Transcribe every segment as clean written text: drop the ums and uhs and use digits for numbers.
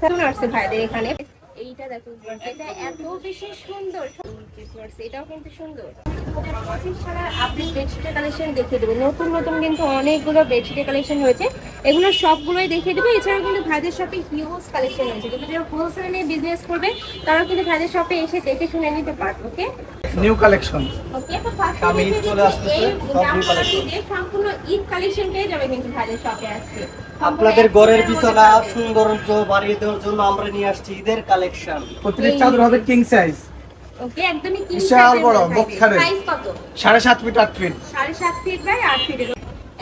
কেমন আসছে ভাইদের এখানে? এইটা দেখো, এটা এত বেশি সুন্দর। এটাও কিন্তু সুন্দর। সারা আপডেট বেডশিটের কালেকশন দেখিয়ে দেবো। নতুন নতুন কিন্তু অনেকগুলো বেডশিটের কালেকশন হয়েছে, এগুলো সবগুলোই দেখিয়ে দেবো। এছাড়াও কিন্তু ভাইদের শপে হিউজ কালেকশন হয়েছে, কিন্তু যারা হোলসেল নিয়ে বিজনেস করবে তারা কিন্তু ভাইদের শপে এসে দেখে শুনে নিতে পারবে। ওকে, নিউ কালেকশন। ওকে, তো ফার্স্টে দেখে চলে আসছে সম্পূর্ণ ঈদ কালেকশন পেয়ে যাবে কিন্তু ভাইদের শপে আসছে। আপনাদের ঘরের বিছানা সৌন্দর্য বাড়িয়ে দেওয়ার জন্য আমরা নিয়ে আসছি ঈদের কালেকশন। প্রত্যেক চাদর হবে কিং সাইজ। ওকে, একদমই কিং বিশাল সাইজের বড়, মধ্যে বক্স থাকবে। খাটে। প্রাইস কত? 7.5 ফিট 8 ফিট। 7.5 ফিট বাই 8 ফিটের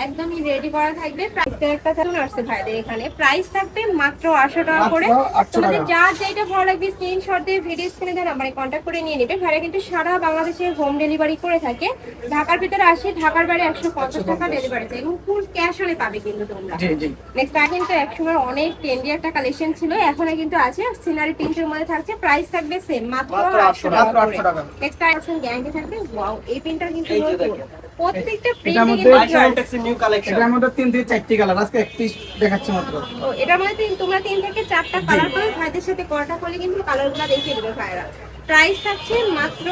একদমই রেডি করা থাকবে। প্রাইসটা একটা কেমন আসছে ভাইদের এখানে? প্রাইস থাকবে মাত্র 800 টাকা করে। মাত্র 800 তোমাদের টাকা। যার যেটা ভালো লাগবে স্ক্রিনশট দিয়ে ভিডিও স্ক্রিনে দেওয়া নাম্বারে কন্ট্যাক্ট করে নিয়ে নেবে। ভাইরা কিন্তু সারা বাংলাদেশে হোম ডেলিভারি করে থাকে। ঢাকার ভিতরে আসে, ঢাকার বাইরে 150 টাকা ডেলিভারি চাই এবং ফুল ক্যাশ অনে পাবে কিন্তু তোমরা। জি জি। নেক্সট কিন্তু একসময় অনেক ট্রেন্ডি একটা কালেকশন ছিল, এখনো কিন্তু আছে। সিনারি প্রিন্টের মধ্যে থাকছে, প্রাইস থাকবে সেম মাত্র 800 টাকা করে। নেক্সট আইটেম গ্যারান্টি থাকবে। ওয়াও, এই প্রিন্টটা কিন্তু নতুন। প্রত্যেকটা প্রিন্টে কিন্তু নিউ কালেকশন। এটার মধ্যে 3 থেকে 4টি কালার, আজকে একটি দেখাচ্ছি মাত্র। ও, এটার মধ্যে তোমরা 3 থেকে 4টা কালার পাবে। ভাইদের সাথে কন্টাক্ট করলে কিন্তু কালারগুলো দেখিয়ে দেবে ভাইরা। প্রাইস থাকছে মাত্র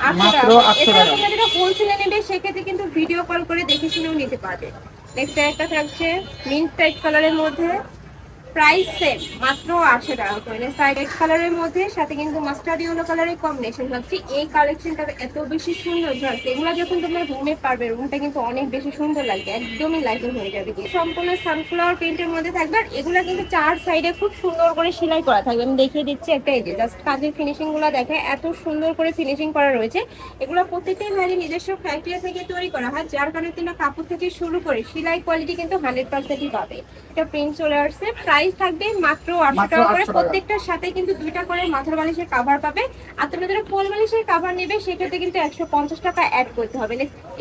800 টাকা। এছাড়া তোমরা যেটা হোলসেলে নেবে সেক্ষেত্রে কিন্তু ভিডিও কল করে দেখে শুনেও নিতে পারবে। নেক্সট একটা থাকছে মিন্ট টাইপ কালারের মধ্যে, প্রাইস সেম মাত্র 800 টাকা করে। সাইড রেড কালারের মধ্যে সাথে কিন্তু মাস্টার্ড ইয়েলো কালারের কম্বিনেশন হচ্ছে। এই কালেকশনটা এত বেশি সুন্দর হচ্ছে, এগুলো যখন তোমরা রুমে পারবে রুমটা কিন্তু অনেক বেশি সুন্দর লাগবে, একদমই লাইটিং হয়ে যাবে। সম্পূর্ণ সানফ্লাওয়ার প্রিন্টের মধ্যে থাকবে। আর এগুলো কিন্তু 4 সাইডে খুব সুন্দর করে সেলাই করা থাকবে। আমি দেখিয়ে দিচ্ছি একটা, এই যে জাস্ট কাজের ফিনিশিং গুলো দেখে এত সুন্দর করে ফিনিশিং করা রয়েছে। এগুলো প্রত্যেকটাই ভাইয়ের নিজস্ব ফ্যাক্টরি থেকে তৈরি করা হয়, যার কারণে তোমরা কাপড় থেকে শুরু করে সেলাই কোয়ালিটি কিন্তু 100%ই পাবে। এটা প্রিন্ট চলে আসছে। প্রাইস থাকবে মাত্র 800 টাকা করে। প্রত্যেকটার সাথে কিন্তু 2টা করে মাথার বালিশের কভার পাবে। আর তোমরা যারা কোল বালিশের কভার নেবে সেক্ষেত্রে কিন্তু 150 টাকা অ্যাড করতে হবে।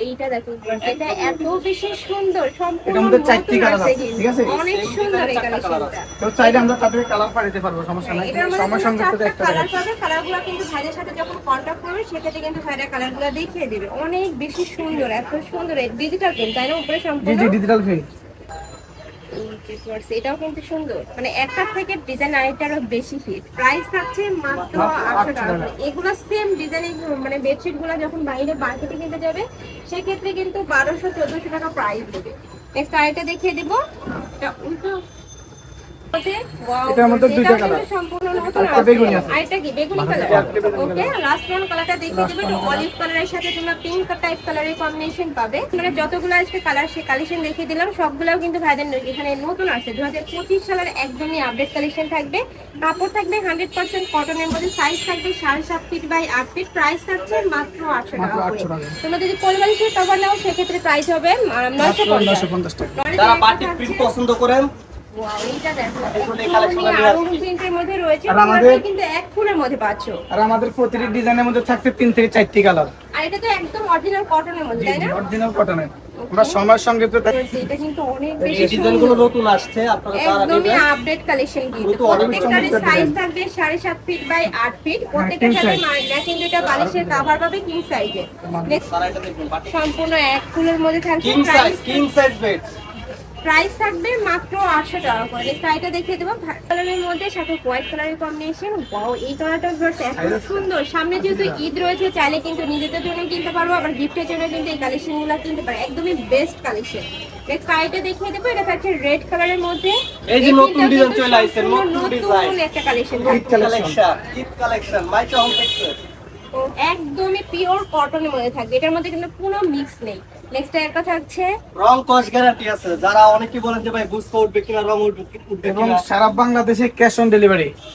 এইটা দেখো, এটা এত বেশি সুন্দর। সম্পূর্ণ এটার মধ্যে 4টি কালার আছে, ঠিক আছে? অনেক সুন্দর এই কালেকশনটা। তো চাইলে আমরা তাদের কালার পাঠাতে পারবো, সমস্যা নাই। এটার মধ্যে সময় সঙ্গে সাথে 4টা একটা কালার দেখাচ্ছি। পাবে। কালারগুলো কিন্তু ভাইয়ের সাথে যখন কন্টাক্ট করবে সেক্ষেত্রে কিন্তু ভাইয়ের কালারগুলো দেখিয়ে দিবে। অনেক বেশি সুন্দর, এত সুন্দর। ডিজিটাল প্রিন্ট, তাই না? উপরে জি সম্পূর্ণ জি, ডিজিটাল প্রিন্ট। এটাও কিন্তু সুন্দর, মানে একটা থেকে ডিজাইন আরেকটারও বেশি হিট। প্রাইস থাকছে মাত্র 800 টাকা করে। এগুলো সেম ডিজাইনের মানে বেডশিট গুলো যখন বাইরে মার্কেটে কিনতে যাবে সেক্ষেত্রে কিন্তু 1200-1400 টাকা প্রাইস দেবে। নেক্সট আরেকটা দেখিয়ে দেবো, এটা উল্টো এটার মধ্যে 2টা কালার, সম্পূর্ণ নতুন আর বেগুনি আছে। আরেকটা কি বেগুনি কালার। ওকে, লাস্ট ওয়ান কালারটা দেখিয়ে দেবো। এটা অলিভ কালারের সাথে তোমরা পিঙ্ক টাইপ কালারের কম্বিনেশন পাবে। মানে যতগুলো আজকে কালার সে কালেকশন দেখিয়ে দিলাম সবগুলোও কিন্তু ভাইদের এখানে নতুন আছে। 2025 সালের একদমই আপডেট কালেকশন থাকবে। কাপড় থাকবে 100% কটনের মধ্যে। সাইজ থাকবে 7.5 ফিট বাই 8 ফিট। প্রাইস থাকছে মাত্র 800 টাকা করে। তোমরা যদি কোল বালিশের কভার নাও সেক্ষেত্রে প্রাইস হবে 950 টাকা। যারা বাটিক প্রিন্ট পছন্দ করেন ওয়াও, এইটা দেখো, এই কালেকশনটা নিয়ে আরং প্রিন্টের মধ্যে রয়েছে। আর তোমরা আমাদের- কিন্তু এক ফুলের মধ্যে পাচ্ছ। আর আমাদের প্রতিটি ডিজাইনের মধ্যে থাকছে 3 থেকে 4টি কালার। আর এটা তো একদম অরিজিনাল কটনের মধ্যে, তাই না? অরিজিনাল কটনের। আমরা সময়ের সঙ্গে তো এটা কিন্তু অনেক এই বেশি ডিজাইনগুলো সুন্দর, নতুন আসছে, আপনারা যারা একদমই নেবেন আপডেট কালেকশন কিন্তু। নতুন অনেক প্রত্যেকটারই চমৎকার সাইজ design। থাকবে 7.5 ফিট বাই 8 ফিট। প্রত্যেকটার king সাথে size। ম্যাচিং দুটো বালিশের কভার পাবে কিং সাইজে। তারা এটা দেখবেন সম্পূর্ণ এক ফুলের মধ্যে থাকবে। King size bed. প্রাইস থাকবে মাত্র 800 টাকা করে। শাড়িটা দেখিয়ে দেবো কালারের মধ্যে, সাথে হোয়াইট কালারের কম্বিনেশন। ওয়াও, এই কালারটা এত সুন্দর। সামনে যেহেতু ঈদ রয়েছে, চাইলে কিন্তু নিজেদের জন্য কিনতে পারবো, আবার গিফটের জন্য কিন্তু এই কালেকশনগুলো কিনতে পারো। একদমই বেস্ট কালেকশন। নেক্সট শাড়িটা দেখিয়ে দেবো, এটা থাকছে রেড কালারের মধ্যে। এই যে নতুন ডিজাইন চলে আসছে, নতুন নতুন ডিজাইন, একটা কালেকশন, ঈদ কালেকশন মাইচা হোম টেক্সের। একদমই পিওর কটনের মধ্যে থাকবে। এটার মধ্যে কিন্তু কোনো মিক্স নেই। নেক্সট একটা থাকছে রং কস গ্যারান্টি আছে। যারা অনেকেই বলেন যে ভাই বুঝতে উঠবে কিনা, রং উঠবে এবং কিনা, সারা বাংলাদেশে ক্যাশ অন ডেলিভারি।